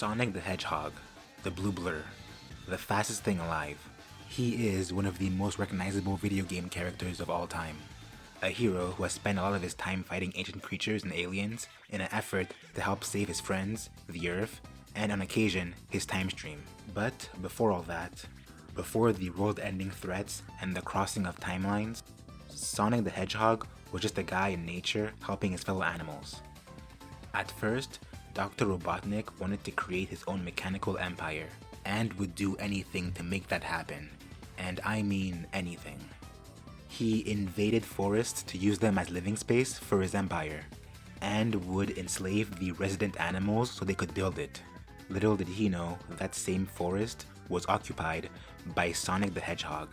Sonic the Hedgehog, the Blue Blur, the fastest thing alive. He is one of the most recognizable video game characters of all time. A hero who has spent a lot of his time fighting ancient creatures and aliens in an effort to help save his friends, the Earth, and on occasion, his time stream. But before all that, before the world-ending threats and the crossing of timelines, Sonic the Hedgehog was just a guy in nature helping his fellow animals. At first, Dr. Robotnik wanted to create his own mechanical empire, and would do anything to make that happen. And I mean anything. He invaded forests to use them as living space for his empire, and would enslave the resident animals so they could build it. Little did he know that same forest was occupied by Sonic the Hedgehog,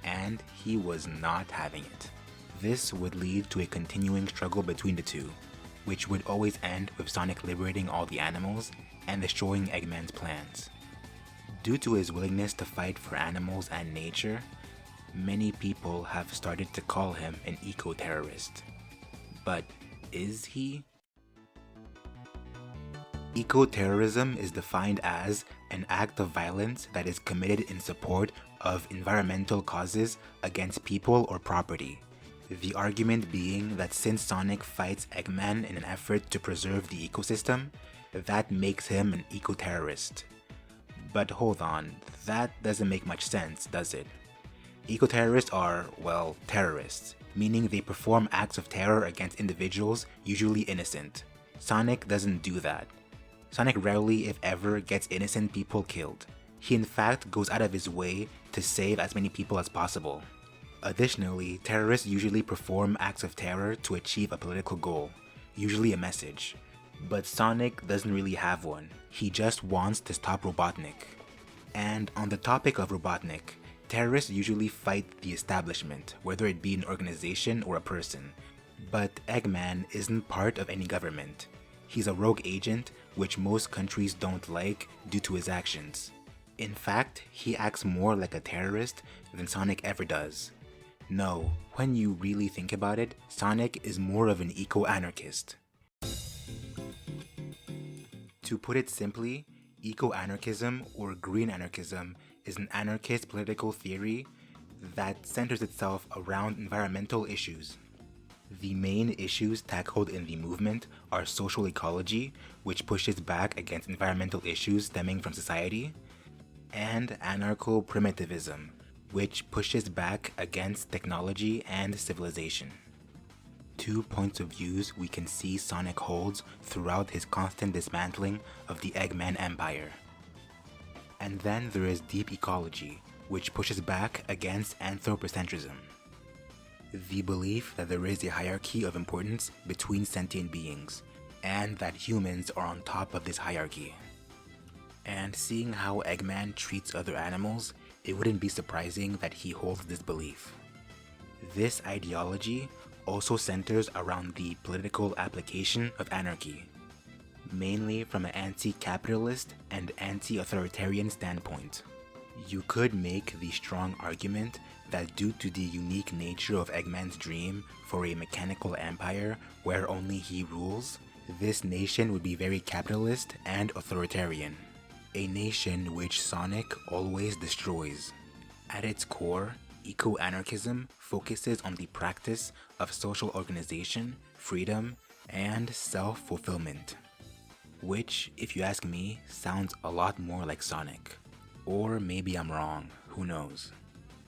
and he was not having it. This would lead to a continuing struggle between the two, which would always end with Sonic liberating all the animals and destroying Eggman's plans. Due to his willingness to fight for animals and nature, many people have started to call him an eco-terrorist. But is he? Eco-terrorism is defined as an act of violence that is committed in support of environmental causes against people or property. The argument being that since Sonic fights Eggman in an effort to preserve the ecosystem, that makes him an eco-terrorist. But hold on, that doesn't make much sense, does it? Eco-terrorists are, well, terrorists, meaning they perform acts of terror against individuals, usually innocent. Sonic doesn't do that. Sonic rarely, if ever, gets innocent people killed. He in fact goes out of his way to save as many people as possible. Additionally, terrorists usually perform acts of terror to achieve a political goal, usually a message. But Sonic doesn't really have one. He just wants to stop Robotnik. And on the topic of Robotnik, terrorists usually fight the establishment, whether it be an organization or a person. But Eggman isn't part of any government. He's a rogue agent, which most countries don't like due to his actions. In fact, he acts more like a terrorist than Sonic ever does. No, when you really think about it, Sonic is more of an eco-anarchist. To put it simply, eco-anarchism or green anarchism is an anarchist political theory that centers itself around environmental issues. The main issues tackled in the movement are social ecology, which pushes back against environmental issues stemming from society, and anarcho-primitivism, which pushes back against technology and civilization. 2 points of views we can see Sonic holds throughout his constant dismantling of the Eggman Empire. And then there is deep ecology, which pushes back against anthropocentrism. The belief that there is a hierarchy of importance between sentient beings, and that humans are on top of this hierarchy. And seeing how Eggman treats other animals, it wouldn't be surprising that he holds this belief. This ideology also centers around the political application of anarchy, mainly from an anti-capitalist and anti-authoritarian standpoint. You could make the strong argument that due to the unique nature of Eggman's dream for a mechanical empire where only he rules, this nation would be very capitalist and authoritarian. A nation which Sonic always destroys. At its core, eco-anarchism focuses on the practice of social organization, freedom, and self-fulfillment. Which, if you ask me, sounds a lot more like Sonic. Or maybe I'm wrong, who knows.